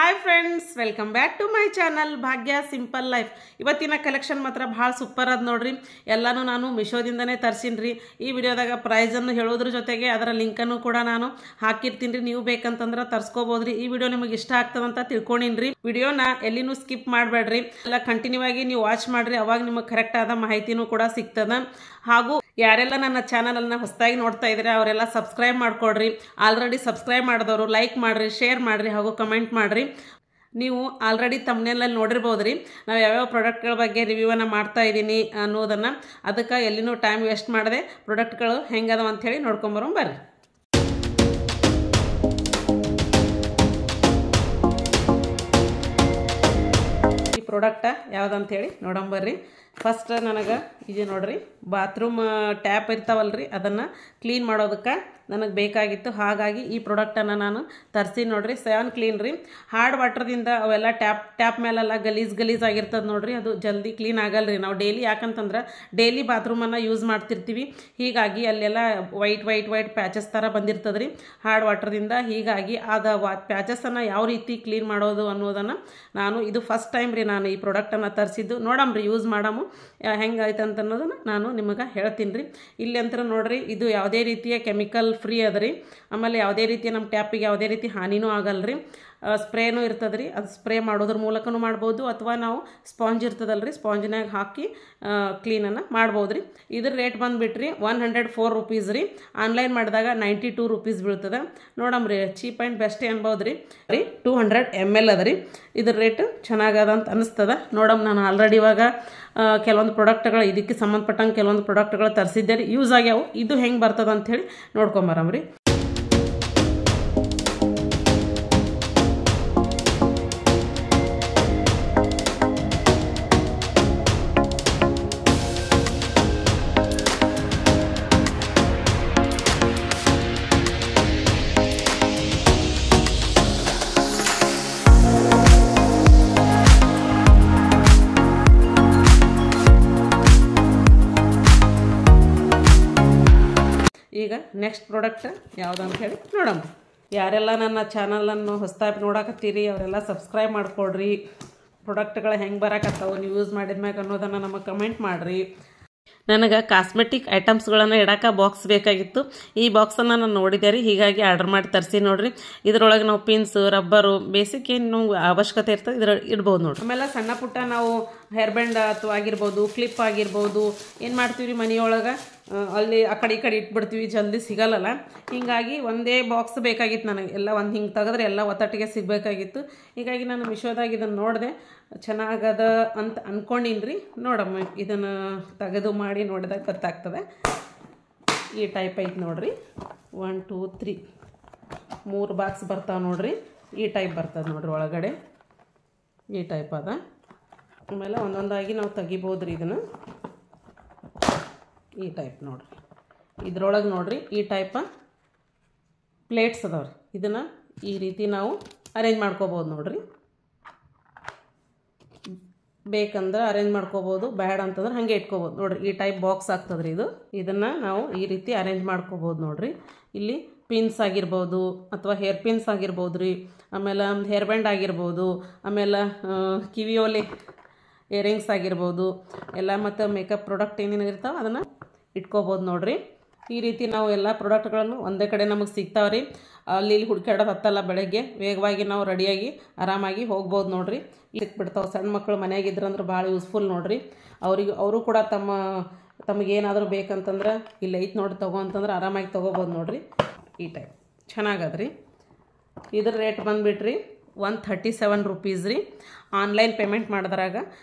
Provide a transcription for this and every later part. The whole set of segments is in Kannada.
Hi friends, welcome back to my channel Bhagya simple life. ಇವತ್ತಿನ ಕಲೆಕ್ಷನ್ ಮಾತ್ರ ಭಾಳ ಸೂಪರ್ ಅದ ನೋಡ್ರಿ. ಎಲ್ಲನೂ ನಾನು ಮಿಶೋದಿಂದನೇ ತರ್ಸಿನ್ರಿ. ಈ ವಿಡಿಯೋದಾಗ ಪ್ರೈಸನ್ನು ಹೇಳೋದ್ರ ಜೊತೆಗೆ ಅದರ ಲಿಂಕನ್ನು ಕೂಡ ನಾನು ಹಾಕಿರ್ತೀನಿ ರೀ. ನೀವು ಬೇಕಂತಂದ್ರೆ ತರ್ಸ್ಕೋಬೋದ್ರಿ. ಈ ವಿಡಿಯೋ ನಿಮಗೆ ಇಷ್ಟ ಆಗ್ತದಂತ ತಿಳ್ಕೊಂಡಿನ್ರಿ. ವಿಡಿಯೋನ ಎಲ್ಲಿನೂ ಸ್ಕಿಪ್ ಮಾಡಬೇಡ್ರಿ, ಎಲ್ಲ ಕಂಟಿನ್ಯೂ ಆಗಿ ನೀವು ವಾಚ್ ಮಾಡ್ರಿ. ಅವಾಗ ನಿಮಗೆ ಕರೆಕ್ಟ್ ಆದ ಮಾಹಿತಿನೂ ಕೂಡ ಸಿಗ್ತದ. ಹಾಗೂ ಯಾರೆಲ್ಲ ನನ್ನ ಚಾನಲನ್ನು ಹೊಸದಾಗಿ ನೋಡ್ತಾ ಇದ್ರೆ ಅವರೆಲ್ಲ ಸಬ್ಸ್ಕ್ರೈಬ್ ಮಾಡ್ಕೊಡ್ರಿ. ಆಲ್ರೆಡಿ ಸಬ್ಸ್ಕ್ರೈಬ್ ಮಾಡಿದವರು ಲೈಕ್ ಮಾಡಿರಿ, ಶೇರ್ ಮಾಡಿರಿ ಹಾಗೂ ಕಮೆಂಟ್ ಮಾಡಿರಿ. ನೀವು ಆಲ್ರೆಡಿ ತಮ್ಮನೇಲಲ್ಲಿ ನೋಡಿರ್ಬೋದ್ರಿ, ನಾವು ಯಾವ್ಯಾವ ಪ್ರಾಡಕ್ಟ್ಗಳ ಬಗ್ಗೆ ರಿವ್ಯೂವನ್ನು ಮಾಡ್ತಾ ಇದ್ದೀನಿ ಅನ್ನೋದನ್ನು. ಅದಕ್ಕೆ ಎಲ್ಲಿನೂ ಟೈಮ್ ವೇಸ್ಟ್ ಮಾಡದೆ ಪ್ರಾಡಕ್ಟ್ಗಳು ಹೆಂಗದವ ಅಂಥೇಳಿ ನೋಡ್ಕೊಂಬರೋಣ ಬರ್ರಿ. ಈ ಪ್ರಾಡಕ್ಟ ಯಾವುದಂಥೇಳಿ ನೋಡಂಬರ್ರಿ. ಫಸ್ಟ್ ನನಗೆ ಇದು ನೋಡ್ರಿ, ಬಾತ್ರೂಮ್ ಟ್ಯಾಪ್ ಇರ್ತಾವಲ್ರಿ, ಅದನ್ನು ಕ್ಲೀನ್ ಮಾಡೋದಕ್ಕೆ ನನಗೆ ಬೇಕಾಗಿತ್ತು. ಹಾಗಾಗಿ ಈ ಪ್ರಾಡಕ್ಟನ್ನು ನಾನು ತರಿಸಿ ನೋಡ್ರಿ. 7 ಕ್ಲೀನ್ ರೀ. ಹಾರ್ಡ್ ವಾಟರ್ದಿಂದ ಅವೆಲ್ಲ ಟ್ಯಾಪ್ ಮೇಲೆಲ್ಲ ಗಲೀಜ್ ಆಗಿರ್ತದೆ ನೋಡ್ರಿ, ಅದು ಜಲ್ದಿ ಕ್ಲೀನ್ ಆಗಲ್ರಿ. ನಾವು ಡೈಲಿ ಯಾಕಂತಂದ್ರೆ ಡೈಲಿ ಬಾತ್ರೂಮನ್ನು ಯೂಸ್ ಮಾಡ್ತಿರ್ತೀವಿ. ಹೀಗಾಗಿ ಅಲ್ಲೆಲ್ಲ ವೈಟ್ ಪ್ಯಾಚಸ್ ಥರ ಬಂದಿರ್ತದೆ ರೀ ಹಾರ್ಡ್ ವಾಟರ್ದಿಂದ. ಹೀಗಾಗಿ ಅದು ಪ್ಯಾಚಸ್ಸನ್ನು ಯಾವ ರೀತಿ ಕ್ಲೀನ್ ಮಾಡೋದು ಅನ್ನೋದನ್ನು ಇದು ಫಸ್ಟ್ ಟೈಮ್ ರೀ ನಾನು ಈ ಪ್ರಾಡಕ್ಟನ್ನು ತರಿಸಿದ್ದು. ನೋಡಮ್ರಿ, ಯೂಸ್ ಮಾಡಮು ಹೆಂಗಾಯ್ತು ಅಂತ ಅನ್ನೋದನ್ನು ನಾನು ನಿಮಗೆ ಹೇಳ್ತೀನಿ ರೀ. ಇಲ್ಲಿ ಅಂತ ನೋಡ್ರಿ, ಇದು ಯಾವುದೇ ರೀತಿಯ ಕೆಮಿಕಲ್ ಫ್ರೀ ಅದ ರೀ. ಆಮೇಲೆ ಯಾವುದೇ ರೀತಿ ನಮ್ಮ ಟ್ಯಾಪಿಗೆ ಯಾವುದೇ ರೀತಿ ಹಾನಿನೂ ಆಗಲ್ರಿ. ಸ್ಪ್ರೇನೂ ಇರ್ತದೆ ರೀ, ಅದು ಸ್ಪ್ರೇ ಮಾಡೋದ್ರ ಮೂಲಕನೂ ಮಾಡ್ಬೋದು, ಅಥವಾ ನಾವು ಸ್ಪಾಂಜ್ ಇರ್ತದಲ್ರಿ, ಸ್ಪಾಂಜ್ನಾಗ ಹಾಕಿ ಕ್ಲೀನನ್ನು ಮಾಡ್ಬೋದು ರೀ. ಇದ್ರ ರೇಟ್ ಬಂದುಬಿಟ್ರಿ 104 ರುಪೀಸ್ ರೀ. ಆನ್ಲೈನ್ ಮಾಡಿದಾಗ 92 ರುಪೀಸ್ ಬೀಳ್ತದೆ. ನೋಡಮ್ರಿ, ಚೀಪ್ ಆ್ಯಂಡ್ ಬೆಸ್ಟ್ ಅನ್ಬೋದು ರೀ. 200 ml ಅದ ರೀ. ಇದ್ರ ರೇಟ್ ಚೆನ್ನಾಗದ ಅಂತ ಅನ್ನಿಸ್ತದ. ನೋಡಮ್, ನಾನು ಆಲ್ರೆಡಿ ಇವಾಗ ಕೆಲವೊಂದು ಪ್ರಾಡಕ್ಟ್ಗಳು ಇದಕ್ಕೆ ಸಂಬಂಧಪಟ್ಟಂಗೆ ಕೆಲವೊಂದು ಪ್ರಾಡಕ್ಟ್ಗಳು ತರಿಸಿದ್ದೆ ರೀ, ಯೂಸ್ ಆಗ್ಯಾವು. ಇದು ಹೆಂಗೆ ಬರ್ತದ ಅಂಥೇಳಿ ನೋಡ್ಕೊಂಬರಮ್ರಿ. ಈಗ ನೆಕ್ಸ್ಟ್ ಪ್ರಾಡಕ್ಟ್ ಯಾವುದಂತ ಹೇಳಿ ನೋಡೋಣ. ಯಾರೆಲ್ಲ ನನ್ನ ಚಾನಲನ್ನು ಹೊಸದಾಗಿ ನೋಡಕತ್ತೀರಿ ಅವರೆಲ್ಲ ಸಬ್ಸ್ಕ್ರೈಬ್ ಮಾಡ್ಕೊಡ್ರಿ. ಪ್ರಾಡಕ್ಟ್ಗಳು ಹೆಂಗೆ ಬರಕತ್ತಾವು, ನೀವು ಯೂಸ್ ಮಾಡಿದ್ಮ್ಯಾಗ ಅನ್ನೋದನ್ನು ನಮಗೆ ಕಮೆಂಟ್ ಮಾಡಿರಿ. ನನಗೆ ಕಾಸ್ಮೆಟಿಕ್ ಐಟಮ್ಸ್ಗಳನ್ನು ಇಡೋಕೆ ಬಾಕ್ಸ್ ಬೇಕಾಗಿತ್ತು. ಈ ಬಾಕ್ಸನ್ನು ನಾನು ನೋಡಿದೆ ರೀ, ಹೀಗಾಗಿ ಆರ್ಡರ್ ಮಾಡಿ ತರಿಸಿ ನೋಡ್ರಿ. ಇದರೊಳಗೆ ನಾವು ಪಿನ್ಸು, ರಬ್ಬರು, ಬೇಸಿಕ್ ಏನು ಅವಶ್ಯಕತೆ ಇರ್ತದೆ ಇದ್ರಲ್ಲಿ ಇಡ್ಬೋದು ನೋಡ್ರಿ. ಆಮೇಲೆ ಸಣ್ಣ ಪುಟ್ಟ ನಾವು ಹೇರ್ ಬ್ಯಾಂಡ್ ಅಥವಾ ಆಗಿರ್ಬೋದು, ಕ್ಲಿಪ್ ಆಗಿರ್ಬೋದು, ಏನು ಮಾಡ್ತೀವಿ ರೀ ಮನೆಯೊಳಗೆ ಅಲ್ಲಿ ಆ ಕಡೆ ಈ ಕಡೆ ಇಟ್ಬಿಡ್ತೀವಿ, ಜಲ್ದಿ ಸಿಗಲ್ಲಲ್ಲ. ಹೀಗಾಗಿ ಒಂದೇ ಬಾಕ್ಸ್ ಬೇಕಾಗಿತ್ತು ನನಗೆ. ಎಲ್ಲ ಒಂದು ಹಿಂಗೆ ತೆಗೆದ್ರೆ ಎಲ್ಲ ಒತ್ತಟ್ಟಿಗೆ ಸಿಗಬೇಕಾಗಿತ್ತು. ಹೀಗಾಗಿ ನಾನು ಮಿಶೋದಾಗ ಇದನ್ನು ನೋಡಿದೆ, ಚೆನ್ನಾಗದ ಅಂತ ಅಂದ್ಕೊಂಡಿನಿ ರೀ. ನೋಡಮ್ಮ, ಇದನ್ನು ತೆಗೆದು ಮಾಡಿ ನೋಡಿದಾಗ ಗೊತ್ತಾಗ್ತದೆ. ಈ ಟೈಪ್ ಐತೆ ನೋಡ್ರಿ. 1 2 3 3 ಬಾಕ್ಸ್ ಬರ್ತಾವೆ ನೋಡ್ರಿ. ಈ ಟೈಪ್ ಬರ್ತದೆ ನೋಡ್ರಿ ಒಳಗಡೆ. ಈ ಟೈಪ್ ಅದ. ಆಮೇಲೆ ಒಂದೊಂದಾಗಿ ನಾವು ತೆಗಿಬೋದು ರೀ ಇದನ್ನು. ಈ ಟೈಪ್ ನೋಡ್ರಿ. ಇದ್ರೊಳಗೆ ನೋಡ್ರಿ ಈ ಟೈಪ ಪ್ಲೇಟ್ಸ್ ಅದಾವ್ರಿ. ಇದನ್ನು ಈ ರೀತಿ ನಾವು ಅರೇಂಜ್ ಮಾಡ್ಕೋಬೋದು ನೋಡ್ರಿ. ಬೇಕಂದ್ರೆ ಅರೇಂಜ್ ಮಾಡ್ಕೋಬೋದು, ಬೇಡ ಅಂತಂದ್ರೆ ಹಾಗೆ ಇಟ್ಕೋಬೋದು ನೋಡ್ರಿ. ಈ ಟೈಪ್ ಬಾಕ್ಸ್ ಆಗ್ತದೆ ರೀ ಇದು. ಇದನ್ನು ನಾವು ಈ ರೀತಿ ಅರೇಂಜ್ ಮಾಡ್ಕೋಬೋದು ನೋಡ್ರಿ. ಇಲ್ಲಿ ಪಿನ್ಸ್ ಆಗಿರ್ಬೋದು ಅಥವಾ ಹೇರ್ ಪಿನ್ಸ್ ಆಗಿರ್ಬೋದು ರೀ. ಆಮೇಲೆ ಹೇರ್ ಬ್ಯಾಂಡ್ ಆಗಿರ್ಬೋದು, ಆಮೇಲೆ ಕಿವಿಯೋಲೆ ಇಯರಿಂಗ್ಸ್ ಆಗಿರ್ಬೋದು ಎಲ್ಲ, ಮತ್ತು ಮೇಕಪ್ ಪ್ರಾಡಕ್ಟ್ ಏನೇನು ಇರ್ತಾವೆ ಅದನ್ನು ಇಟ್ಕೋಬೋದು ನೋಡ್ರಿ. ಈ ರೀತಿ ನಾವು ಎಲ್ಲ ಪ್ರಾಡಕ್ಟ್ಗಳನ್ನು ಒಂದೇ ಕಡೆ ನಮಗೆ ಸಿಗ್ತಾವೆ ರೀ. ಅಲ್ಲಿ ಇಲ್ಲಿ ಹುಡುಕಾಡೋದು ಹತ್ತಲ್ಲ. ಬೆಳಗ್ಗೆ ವೇಗವಾಗಿ ನಾವು ರೆಡಿಯಾಗಿ ಆರಾಮಾಗಿ ಹೋಗ್ಬೋದು ನೋಡ್ರಿ. ಸಿಕ್ಬಿಡ್ತಾವೆ. ಸಣ್ಣ ಮಕ್ಕಳು ಮನೆಯಾಗಿದ್ರಂದ್ರೆ ಭಾಳ ಯೂಸ್ಫುಲ್ ನೋಡ್ರಿ. ಅವರು ಕೂಡ ತಮಗೇನಾದರೂ ಬೇಕಂತಂದ್ರೆ ಇಲ್ಲಿ ಐತೆ ನೋಡಿ ತಗೋ ಅಂತಂದ್ರೆ ಆರಾಮಾಗಿ ತೊಗೋಬೋದು ನೋಡ್ರಿ. ಈ ಟೈಪ್ ಚೆನ್ನಾಗದ್ರಿ. ಇದ್ರ ರೇಟ್ ಬಂದುಬಿಟ್ರಿ 137 ರುಪೀಸ್ ರೀ. ಆನ್ಲೈನ್ ಪೇಮೆಂಟ್ ಮಾಡಿದ್ರಾಗ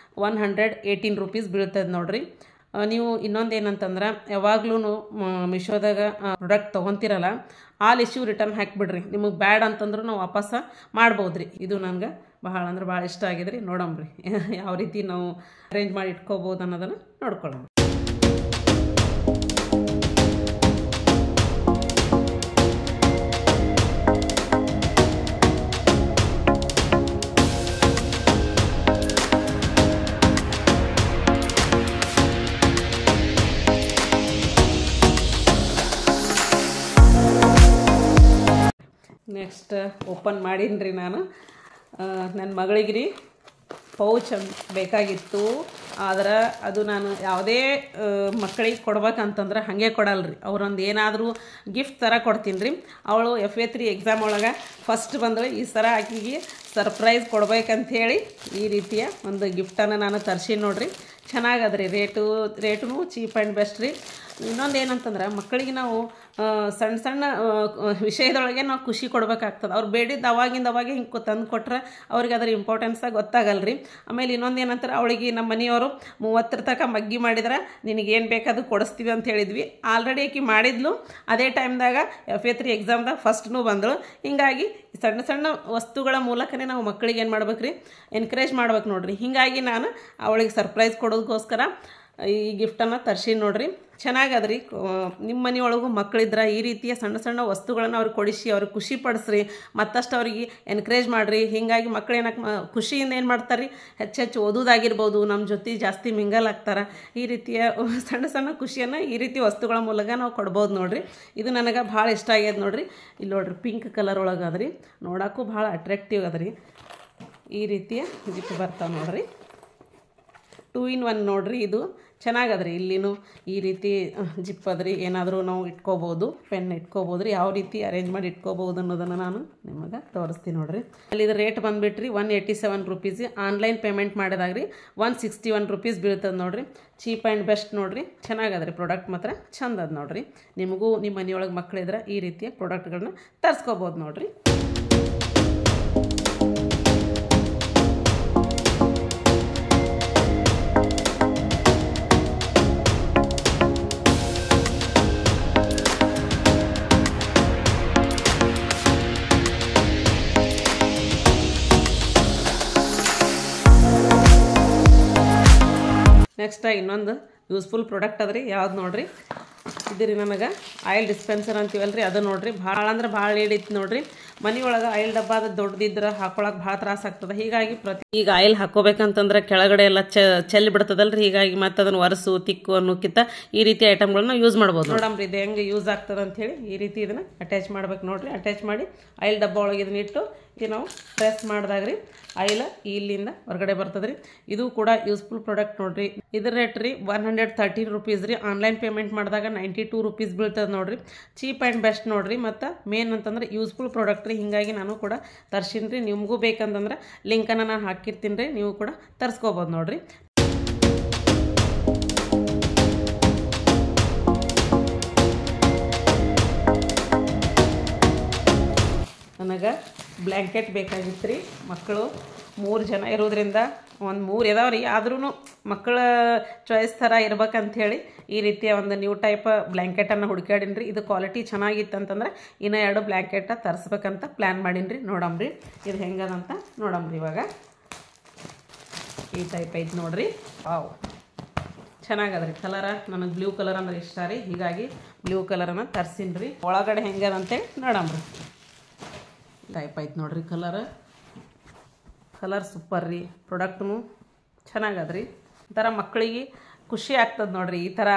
118 ರುಪೀಸ್ ಬೀಳ್ತದೆ ನೋಡ್ರಿ. ನೀವು ಇನ್ನೊಂದು ಏನಂತಂದ್ರೆ, ಯಾವಾಗ್ಲೂ ಮಿಶೋದಾಗ ಪ್ರಾಡಕ್ಟ್ ತೊಗೊತಿರಲ್ಲ, ಆಲ್ ಇಶ್ಯೂ ರಿಟರ್ನ್ ಹಾಕಿಬಿಡ್ರಿ. ನಿಮಗೆ ಬ್ಯಾಡ್ ಅಂತಂದ್ರೂ ನಾವು ವಾಪಸ್ ಮಾಡ್ಬೋದು ರೀ. ಇದು ನನಗೆ ಭಾಳ ಅಂದ್ರೆ ಭಾಳ ಇಷ್ಟ ಆಗಿದೆ ರೀ. ನೋಡಮ್ರಿ ಯಾವ ರೀತಿ ನಾವು ಅರೇಂಜ್ ಮಾಡಿ ಇಟ್ಕೋಬೋದು ಅನ್ನೋದನ್ನು ನೋಡ್ಕೊಳ್ಳೋಣ. ನೆಕ್ಸ್ಟ್ ಓಪನ್ ಮಾಡೀನಿ ರೀ ನಾನು. ನನ್ನ ಮಗಳಿಗೆ ರೀ ಪೌಚ್ ಬೇಕಾಗಿತ್ತು. ಆದ್ರೆ ಅದು ನಾನು ಯಾವುದೇ ಮಕ್ಕಳಿಗೆ ಕೊಡ್ಬೇಕಂತಂದ್ರೆ ಹಾಗೆ ಕೊಡಲ್ರಿ, ಅವ್ರೊಂದು ಏನಾದರೂ ಗಿಫ್ಟ್ ಥರ ಕೊಡ್ತೀನಿ ರೀ. ಅವಳು FA3 ಎಕ್ಸಾಮ್ ಒಳಗೆ ಫಸ್ಟ್ ಬಂದಳು. ಈ ಸರ ಆಕೆಗೆ ಸರ್ಪ್ರೈಸ್ ಕೊಡ್ಬೇಕಂಥೇಳಿ ಈ ರೀತಿಯ ಒಂದು ಗಿಫ್ಟನ್ನು ನಾನು ತರ್ಸೀನಿ ನೋಡ್ರಿ. ಚೆನ್ನಾಗದ್ರಿ, ರೇಟೂ ಚೀಪ್ ಆ್ಯಂಡ್ ಬೆಸ್ಟ್ ರೀ. ಇನ್ನೊಂದು ಏನಂತಂದ್ರೆ ಮಕ್ಕಳಿಗೆ ನಾವು ಸಣ್ಣ ಸಣ್ಣ ವಿಷಯದೊಳಗೆ ನಾವು ಖುಷಿ ಕೊಡ್ಬೇಕಾಗ್ತದೆ. ಅವ್ರು ಬೇಡಿದ್ದು ಅವಾಗಿಂದ ಅವಾಗೆ ಹಿಂಗೆ ತಂದು ಕೊಟ್ರೆ ಅವ್ರಿಗೆ ಅದ್ರ ಇಂಪಾರ್ಟೆನ್ಸಾಗಿ ಗೊತ್ತಾಗಲ್ಲ ರೀ. ಆಮೇಲೆ ಇನ್ನೊಂದು ಏನಂತಾರೆ, ಅವಳಿಗೆ ನಮ್ಮ ಮನೆಯವರು 30 ತನಕ ಮಗ್ಗಿ ಮಾಡಿದ್ರೆ ನಿನಗೇನು ಬೇಕಾದು ಕೊಡಿಸ್ತೀವಿ ಅಂತ ಹೇಳಿದ್ವಿ. ಆಲ್ರೆಡಿ ಆಕೆ ಮಾಡಿದ್ಲು. ಅದೇ ಟೈಮ್ದಾಗ FA3 ಎಕ್ಸಾಮ್ದಾಗ ಫಸ್ಟ್ನೂ ಬಂದಳು. ಹೀಗಾಗಿ ಸಣ್ಣ ಸಣ್ಣ ವಸ್ತುಗಳ ಮೂಲಕನೇ ನಾವು ಮಕ್ಕಳಿಗೆ ಏನು ಮಾಡ್ಬೇಕು ರೀ, ಎನ್ಕರೇಜ್ ಮಾಡ್ಬೇಕು ನೋಡ್ರಿ. ಹೀಗಾಗಿ ನಾನು ಅವಳಿಗೆ ಸರ್ಪ್ರೈಸ್ ಕೊಡೋದಕ್ಕೋಸ್ಕರ ಈ ಗಿಫ್ಟನ್ನು ತರ್ಸೀನಿ ನೋಡ್ರಿ. ಚೆನ್ನಾಗದ್ರಿ. ನಿಮ್ಮ ಮನೆಯೊಳಗೂ ಮಕ್ಕಳಿದ್ರೆ ಈ ರೀತಿಯ ಸಣ್ಣ ಸಣ್ಣ ವಸ್ತುಗಳನ್ನು ಅವ್ರಿಗೆ ಕೊಡಿಸಿ ಅವ್ರಿಗೆ ಖುಷಿ ಪಡಿಸ್ರಿ, ಮತ್ತಷ್ಟು ಅವ್ರಿಗೆ ಎನ್ಕರೇಜ್ ಮಾಡಿರಿ. ಹೀಗಾಗಿ ಮಕ್ಳು ಏನಕ್ಕೆ ಖುಷಿಯಿಂದ ಏನು ಮಾಡ್ತಾರೆ ರೀ, ಹೆಚ್ಚೆಚ್ಚು ಓದೋದಾಗಿರ್ಬೋದು, ನಮ್ಮ ಜೊತೆ ಜಾಸ್ತಿ ಮಿಂಗಲ್ ಆಗ್ತಾರೆ. ಈ ರೀತಿಯ ಸಣ್ಣ ಸಣ್ಣ ಖುಷಿಯನ್ನು ಈ ರೀತಿ ವಸ್ತುಗಳ ಮೂಲಕ ನಾವು ಕೊಡ್ಬೋದು ನೋಡ್ರಿ. ಇದು ನನಗೆ ಭಾಳ ಇಷ್ಟ ಆಗ್ಯದ ನೋಡ್ರಿ. ಇಲ್ಲಿ ನೋಡ್ರಿ ಪಿಂಕ್ ಕಲರ್ ಒಳಗೆ ಅದ್ರಿ, ನೋಡೋಕ್ಕೂ ಭಾಳ ಅಟ್ರಾಕ್ಟಿವ್ ಅದ್ರಿ. ಈ ರೀತಿಯ ಜಿಪ್ ಬರ್ತಾವೆ ನೋಡ್ರಿ. 2 in 1 ನೋಡ್ರಿ. ಇದು ಚೆನ್ನಾಗದ್ರಿ. ಇಲ್ಲಿನೂ ಈ ರೀತಿ ಜಿಪ್ ಅದ್ರಿ, ಏನಾದರೂ ನಾವು ಇಟ್ಕೋಬೋದು, ಪೆನ್ ಇಟ್ಕೋಬೋದು ರೀ. ಯಾವ ರೀತಿ ಅರೇಂಜ್ ಮಾಡಿ ಇಟ್ಕೋಬೋದು ಅನ್ನೋದನ್ನು ನಾನು ನಿಮಗೆ ತೋರಿಸ್ತೀನಿ ನೋಡ್ರಿ. ಅಲ್ಲಿ ಇದು ರೇಟ್ ಬಂದುಬಿಟ್ರಿ 187 ರುಪೀಸ್. ಆನ್ಲೈನ್ ಪೇಮೆಂಟ್ ಮಾಡಿದಾಗ್ರಿ 161 ರುಪೀಸ್ ಬೀಳ್ತದೆ ನೋಡ್ರಿ. ಚೀಪ್ ಆ್ಯಂಡ್ ಬೆಸ್ಟ್ ನೋಡ್ರಿ. ಚೆನ್ನಾಗದ್ರಿ. ಪ್ರಾಡಕ್ಟ್ ಮಾತ್ರ ಚಂದ ಅದ ನೋಡ್ರಿ. ನಿಮಗೂ ನಿಮ್ಮ ಮನೆಯೊಳಗೆ ಮಕ್ಕಳಿದ್ರೆ ಈ ರೀತಿಯ ಪ್ರಾಡಕ್ಟ್ಗಳನ್ನ ತರಿಸ್ಕೋಬೋದು ನೋಡ್ರಿ. ನೆಕ್ಸ್ಟ್ ಇನ್ನೊಂದು ಯೂಸ್ಫುಲ್ ಪ್ರಾಡಕ್ಟ್ ಅದ್ರಿ. ಯಾವ್ದು ನೋಡ್ರಿ, ಇದು ರೀ ನನಗೆ ಆಯಿಲ್ ಡಿಸ್ಪೆನ್ಸರ್ ಅಂತೀವಲ್ಲ ರೀ, ಅದು ನೋಡ್ರಿ. ಭಾಳ ಅಂದ್ರೆ ಭಾಳ ಹಿಡಿತು ನೋಡ್ರಿ. ಮನೆಯೊಳಗೆ ಆಯಿಲ್ ಡಬ್ಬ ಅದು ದೊಡ್ಡದಿದ್ರೆ ಹಾಕೊಳಕ್ಕೆ ಭಾಳ ತ್ರಾಸ ಆಗ್ತದೆ. ಹೀಗಾಗಿ ಈಗ ಆಯಿಲ್ ಹಾಕೋಬೇಕಂತಂದ್ರೆ ಕೆಳಗಡೆ ಎಲ್ಲ ಚೆಲ್ಲಿ ಬಿಡ್ತದಲ್ರಿ. ಹೀಗಾಗಿ ಮತ್ತೆ ಅದನ್ನು ಒರೆಸು ತಿಕ್ಕು ಅನ್ನೋಕ್ಕಿಂತ ಈ ರೀತಿ ಐಟಮ್ಗಳನ್ನ ಯೂಸ್ ಮಾಡ್ಬೋದು ನೋಡಮ್ರಿ. ಇದು ಹೆಂಗೆ ಯೂಸ್ ಆಗ್ತದೆ ಅಂಥೇಳಿ ಈ ರೀತಿ ಇದನ್ನು ಅಟ್ಯಾಚ್ ಮಾಡ್ಬೇಕು ನೋಡ್ರಿ. ಅಟ್ಯಾಚ್ ಮಾಡಿ ಆಯಿಲ್ ಡಬ್ಬ ಒಳಗೆ ಇದನ್ನ ಇಟ್ಟು ಈಗ ನಾವು ಪ್ರೆಸ್ ಮಾಡಿದಾಗ್ರಿ ಆಯಿಲ್ ಇಲ್ಲಿಂದ ಹೊರಗಡೆ ಬರ್ತದ್ರಿ. ಇದು ಕೂಡ ಯೂಸ್ಫುಲ್ ಪ್ರಾಡಕ್ಟ್ ನೋಡ್ರಿ. ಇದ್ರ ರೇಟ್ ರೀ 113 ರುಪೀಸ್ ರೀ. ಆನ್ಲೈನ್ ಪೇಮೆಂಟ್ ಮಾಡಿದಾಗ 92 ರುಪೀಸ್ ಬೀಳ್ತದೆ ನೋಡ್ರಿ. ಚೀಪ್ ಆ್ಯಂಡ್ ಬೆಸ್ಟ್ ನೋಡ್ರಿ. ಮತ್ತು ಮೇನ್ ಅಂತಂದ್ರೆ ಯೂಸ್ಫುಲ್ ಪ್ರಾಡಕ್ಟ್ ರೀ. ಹೀಗಾಗಿ ನಾನು ಕೂಡ ತರ್ಸೀನಿ ರೀ. ನಿಮಗೂ ಬೇಕಂತಂದ್ರೆ ಲಿಂಕನ್ನು ನಾನು ಹಾಕಿರ್ತೀನಿ ರೀ, ನೀವು ಕೂಡ ತರಿಸ್ಕೋಬೋದು ನೋಡ್ರಿ. ನನಗೆ ಬ್ಲ್ಯಾಂಕೆಟ್ ಬೇಕಾಗಿತ್ತು ರೀ. ಮಕ್ಕಳು 3 ಜನ ಇರೋದ್ರಿಂದ ಒಂದು 3 ಇದಾವೆ ರೀ. ಆದ್ರೂ ಮಕ್ಕಳ ಚಾಯ್ಸ್ ಥರ ಇರ್ಬೇಕಂಥೇಳಿ ಈ ರೀತಿಯ ಒಂದು ನ್ಯೂ ಟೈಪ್ ಬ್ಲ್ಯಾಂಕೆಟನ್ನು ಹುಡುಕಾಡೀನಿ ರೀ. ಇದು ಕ್ವಾಲಿಟಿ ಚೆನ್ನಾಗಿತ್ತು ಅಂತಂದ್ರೆ ಇನ್ನೂ 2 ಬ್ಲ್ಯಾಂಕೆಟ ತರಿಸ್ಬೇಕಂತ ಪ್ಲ್ಯಾನ್ ಮಾಡೀನಿ ರೀ. ನೋಡಮ್ರಿ ಇದು ಹೆಂಗದಂತ ನೋಡಮ್ರಿ. ಇವಾಗ ಈ ಟೈಪ್ ಐತೆ ನೋಡ್ರಿ. ವಾವ್, ಚೆನ್ನಾಗದ್ರಿ. ಕಲರ ನನಗೆ ಬ್ಲೂ ಕಲರ್ ಅಂದ್ರೆ ಇಷ್ಟ ರೀ. ಹೀಗಾಗಿ ಬ್ಲೂ ಕಲರನ್ನು ತರ್ಸೀನಿ ರೀ. ಒಳಗಡೆ ಹೆಂಗದಂತೇಳಿ ನೋಡಮ್ರಿ. ಟೈಪ್ ಐತೆ ನೋಡ್ರಿ. ಕಲರ್ ಸೂಪರ್ ರೀ. ಪ್ರಾಡಕ್ಟ್ನು ಚೆನ್ನಾಗದ್ರಿ. ಒಂಥರ ಮಕ್ಕಳಿಗೆ ಖುಷಿ ಆಗ್ತದೆ ನೋಡ್ರಿ. ಈ ಥರ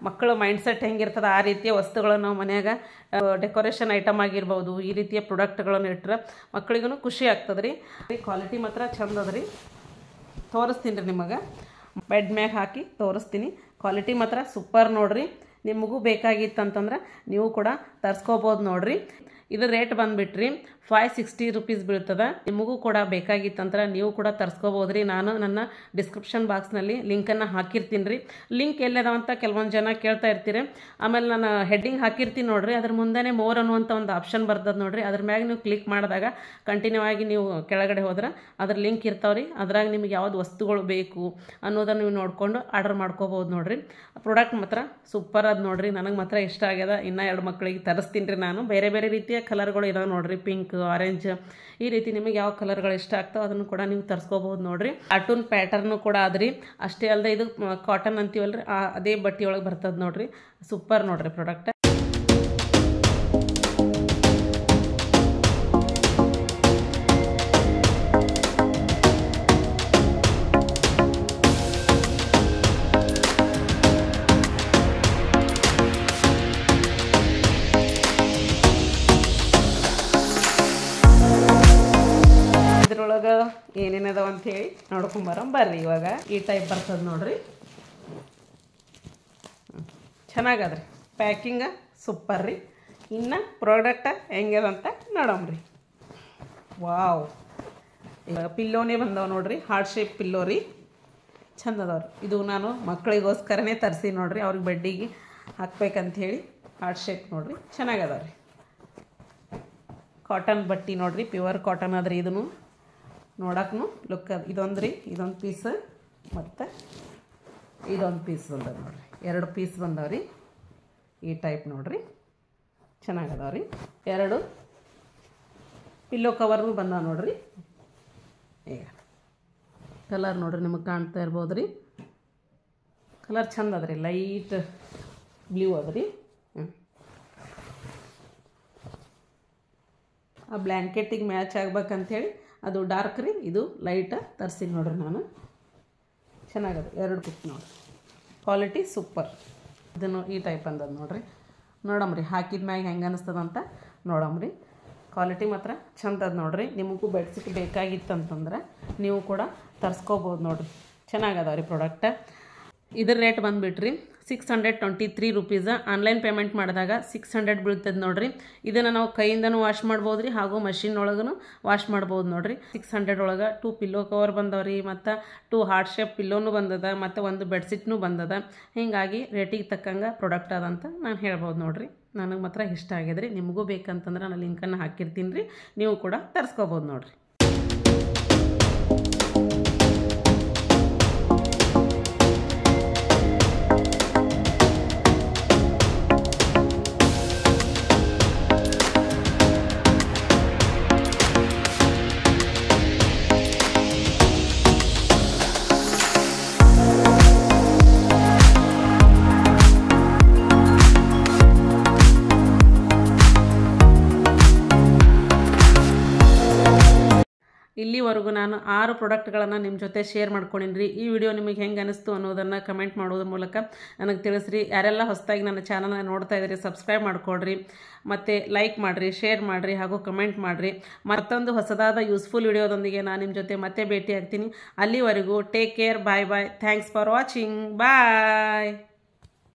ಮಕ್ಕಳ ಮೈಂಡ್ಸೆಟ್ ಹೆಂಗಿರ್ತದೆ ಆ ರೀತಿಯ ವಸ್ತುಗಳನ್ನು ನಾವು ಮನ್ಯಾಗ ಡೆಕೋರೇಷನ್ ಐಟಮ್ ಆಗಿರ್ಬೋದು ಈ ರೀತಿಯ ಪ್ರಾಡಕ್ಟ್ಗಳನ್ನು ಇಟ್ಟರೆ ಮಕ್ಕಳಿಗೂ ಖುಷಿ ಆಗ್ತದೆ ರೀ. ಕ್ವಾಲಿಟಿ ಮಾತ್ರ ಚಂದ ಅದ ರೀ. ತೋರಿಸ್ತೀನಿ ರೀ ನಿಮಗೆ. ಬೆಡ್ ಮ್ಯಾಗ ಹಾಕಿ ತೋರಿಸ್ತೀನಿ. ಕ್ವಾಲಿಟಿ ಮಾತ್ರ ಸೂಪರ್ ನೋಡ್ರಿ. ನಿಮಗೂ ಬೇಕಾಗಿತ್ತಂತಂದ್ರೆ ನೀವು ಕೂಡ ತರಿಸ್ಕೋಬೋದು ನೋಡ್ರಿ. ಇದು ರೇಟ್ ಬಂದುಬಿಟ್ರಿ 560 ರುಪೀಸ್ ಬೀಳ್ತದೆ. ನಿಮಗೂ ಕೂಡ ಬೇಕಾಗಿತ್ತಂದ್ರೆ ನೀವು ಕೂಡ ತರಿಸ್ಕೋಬೋದು ರೀ. ನಾನು ನನ್ನ ಡಿಸ್ಕ್ರಿಪ್ಷನ್ ಬಾಕ್ಸ್ನಲ್ಲಿ ಲಿಂಕನ್ನು ಹಾಕಿರ್ತೀನಿ ರೀ. ಲಿಂಕ್ ಎಲ್ಲದಾವಂತ ಕೆಲವೊಂದು ಜನ ಕೇಳ್ತಾ ಇರ್ತೀರಿ. ಆಮೇಲೆ ನಾನು ಹೆಡ್ಡಿಂಗ್ ಹಾಕಿರ್ತೀನಿ ನೋಡ್ರಿ. ಅದ್ರ ಮುಂದೆ ಮೋರ್ ಅನ್ನುವಂಥ ಒಂದು ಆಪ್ಷನ್ ಬರ್ತದೆ ನೋಡ್ರಿ. ಅದ್ರ ಮ್ಯಾಗ ನೀವು ಕ್ಲಿಕ್ ಮಾಡಿದಾಗ ಕಂಟಿನ್ಯೂ ಆಗಿ ನೀವು ಕೆಳಗಡೆ ಹೋದ್ರೆ ಅದ್ರ ಲಿಂಕ್ ಇರ್ತಾವೆ ರೀ. ಅದ್ರಾಗ ನಿಮಗೆ ಯಾವ್ದು ವಸ್ತುಗಳು ಬೇಕು ಅನ್ನೋದನ್ನು ನೀವು ನೋಡಿಕೊಂಡು ಆರ್ಡರ್ ಮಾಡ್ಕೋಬೋದು ನೋಡ್ರಿ. ಪ್ರಾಡಕ್ಟ್ ಮಾತ್ರ ಸೂಪರ್ ಅದು ನೋಡ್ರಿ. ನನಗೆ ಮಾತ್ರ ಇಷ್ಟ ಆಗ್ಯದ. ಇನ್ನೂ 2 ಮಕ್ಕಳಿಗೆ ತರಿಸ್ತೀನಿ ರೀ ನಾನು. ಬೇರೆ ಬೇರೆ ರೀತಿಯ ಕಲರ್ಗಳು ಇದಾವೆ ನೋಡ್ರಿ. ಪಿಂಕ್, ಆರೆಂಜ್, ಈ ರೀತಿ ನಿಮಗೆ ಯಾವ ಕಲರ್ಗಳು ಇಷ್ಟ ಆಗ್ತಾವೆ ಅದನ್ನು ಕೂಡ ನೀವು ತರಿಸ್ಕೋಬಹುದು ನೋಡ್ರಿ. ಕಾರ್ಟೂನ್ ಪ್ಯಾಟರ್ನು ಕೂಡ ಆದ್ರಿ. ಅಷ್ಟೇ ಅಲ್ಲದೆ ಇದು ಕಾಟನ್ ಅಂತೀವಲ್ರಿ ಅದೇ ಬಟ್ಟೆ ಒಳಗೆ ಬರ್ತದೆ ನೋಡ್ರಿ. ಸೂಪರ್ ನೋಡ್ರಿ ಪ್ರಾಡಕ್ಟ್. ಇದ್ರೊಳಗೆ ಏನೇನದಾವ ಅಂಥೇಳಿ ನೋಡ್ಕೊಂಬರೋಣ ಬರ್ರಿ. ಇವಾಗ ಈ ಟೈಪ್ ಬರ್ತದೆ ನೋಡ್ರಿ, ಚೆನ್ನಾಗದ್ರಿ, ಪ್ಯಾಕಿಂಗ ಸೂಪರ್ ರೀ. ಇನ್ನು ಪ್ರಾಡಕ್ಟ ಹೆಂಗ್ಯದಂತ ನೋಡಮ್ರಿ. ವಾವ್, ಇವಾಗ ಪಿಲ್ಲೋನೇ ಬಂದವ ನೋಡ್ರಿ, ಹಾರ್ಟ್ ಶೇಪ್ ಪಿಲ್ಲೋ ರೀ, ಚಂದ ಅದಾವ್ರಿ. ಇದು ನಾನು ಮಕ್ಕಳಿಗೋಸ್ಕರನೇ ತರಿಸಿ ನೋಡ್ರಿ, ಅವ್ರಿಗೆ ಬೆಡ್ಡಿಗೆ ಹಾಕ್ಬೇಕಂಥೇಳಿ. ಹಾರ್ಟ್ ಶೇಪ್ ನೋಡ್ರಿ, ಚೆನ್ನಾಗದಾವ್ರಿ. ಕಾಟನ್ ಬಟ್ಟೆ ನೋಡ್ರಿ, ಪ್ಯೂರ್ ಕಾಟನ್ ಅದ್ರಿ. ಇದನ್ನು ನೋಡಕ್ಕೂ ಲುಕ್ ಅದು. ಇದೊಂದು ರೀ, ಇದೊಂದು ಪೀಸ್ ಮತ್ತು ಇದೊಂದು ಪೀಸ್ ಬಂದವ ನೋಡ್ರಿ, 2 ಪೀಸ್ ಬಂದವ್ರಿ. ಈ ಟೈಪ್ ನೋಡ್ರಿ, ಚೆನ್ನಾಗದಾವ್ರಿ. 2 ಪಿಲ್ಲೋ ಕವರ್ನು ಬಂದಾವ ನೋಡ್ರಿ. ಈಗ ಕಲರ್ ನೋಡ್ರಿ, ನಿಮಗೆ ಕಾಣ್ತಾ ಇರ್ಬೋದು ರೀ, ಕಲರ್ ಚಂದ ಅದ್ರಿ, ಲೈಟ್ ಬ್ಲೂ ಅದ್ರಿ. ಆ ಬ್ಲ್ಯಾಂಕೆಟಿಗೆ ಮ್ಯಾಚ್ ಆಗ್ಬೇಕಂಥೇಳಿ ಅದು ಡಾರ್ಕ್ ರೀ, ಇದು ಲೈಟ ತರಿಸಿ ನೋಡ್ರಿ ನಾನು. ಚೆನ್ನಾಗದ, 2 ಕುಟ್ ನೋಡ್ರಿ, ಕ್ವಾಲಿಟಿ ಸೂಪರ್. ಇದನ್ನು ಈ ಟೈಪ್ ಅಂದದ ನೋಡ್ರಿ. ನೋಡಮ್ರಿ ಹಾಕಿದ ಮ್ಯಾಗ ಹೆಂಗೆ ಅನಿಸ್ತದಂತ ನೋಡಮ್ರಿ. ಕ್ವಾಲಿಟಿ ಮಾತ್ರ ಚಂದದ ನೋಡ್ರಿ. ನಿಮಗೂ ಬೆಡ್ಶೀಟ್ ಬೇಕಾಗಿತ್ತಂತಂದ್ರೆ ನೀವು ಕೂಡ ತರಿಸ್ಕೋಬೋದು ನೋಡ್ರಿ, ಚೆನ್ನಾಗದಾವ ರೀ ಪ್ರಾಡಕ್ಟ. ಇದ್ರ ರೇಟ್ ಬಂದುಬಿಟ್ರಿ 623 ರೂಪೀಸ್. ಆನ್ಲೈನ್ ಪೇಮೆಂಟ್ ಮಾಡಿದಾಗ 600 ಬೀಳ್ತದೆ ನೋಡ್ರಿ. ಇದನ್ನು ನಾವು ಕೈಯಿಂದನೂ ವಾಶ್ ಮಾಡ್ಬೋದು ರೀ, ಹಾಗೂ ಮಷಿನ್ ಒಳಗೂ ವಾಶ್ ಮಾಡ್ಬೋದು ನೋಡ್ರಿ. 600 ಒಳಗೆ 2 ಪಿಲ್ಲೋ ಕವರ್ ಬಂದವ್ರಿ, ಮತ್ತು 2 ಹಾರ್ಟ್ ಶೇಪ್ ಪಿಲ್ಲೋನು ಬಂದದ, ಮತ್ತು 1 ಬೆಡ್ಶೀಟ್ನೂ ಬಂದದ. ಹೀಗಾಗಿ ರೇಟಿಗೆ ತಕ್ಕಂಗೆ ಪ್ರಾಡಕ್ಟ್ ಅದಂತ ನಾನು ಹೇಳ್ಬೋದು ನೋಡ್ರಿ. ನನಗೆ ಮಾತ್ರ ಇಷ್ಟ ಆಗಿದ್ರಿ. ನಿಮಗೂ ಬೇಕಂತಂದ್ರೆ ನಾನು ಲಿಂಕನ್ನು ಹಾಕಿರ್ತೀನಿ ರೀ, ನೀವು ಕೂಡ ತರಿಸ್ಕೋಬೋದು ನೋಡ್ರಿ. ಇಲ್ಲಿವರೆಗೂ ನಾನು 6 ಪ್ರಾಡಕ್ಟ್ಗಳನ್ನು ನಿಮ್ಮ ಜೊತೆ ಶೇರ್ ಮಾಡ್ಕೊಂಡಿನಿ ರೀ. ಈ ವಿಡಿಯೋ ನಿಮಗೆ ಹೆಂಗೆ ಅನಿಸ್ತು ಅನ್ನೋದನ್ನು ಕಮೆಂಟ್ ಮಾಡೋದ್ರ ಮೂಲಕ ನನಗೆ ತಿಳಿಸ್ರಿ. ಯಾರೆಲ್ಲ ಹೊಸದಾಗಿ ನನ್ನ ಚಾನಲ್ನ ನೋಡ್ತಾ ಇದ್ದೀರಿ ಸಬ್ಸ್ಕ್ರೈಬ್ ಮಾಡ್ಕೊಳ್ರಿ, ಮತ್ತು ಲೈಕ್ ಮಾಡಿರಿ, ಶೇರ್ ಮಾಡಿರಿ, ಹಾಗೂ ಕಮೆಂಟ್ ಮಾಡಿರಿ. ಮತ್ತೊಂದು ಹೊಸದಾದ ಯೂಸ್ಫುಲ್ ವಿಡಿಯೋದೊಂದಿಗೆ ನಾನು ನಿಮ್ಮ ಜೊತೆ ಮತ್ತೆ ಭೇಟಿ ಆಗ್ತೀನಿ. ಅಲ್ಲಿವರೆಗೂ take care, bye bye. Thanks for watching, bye.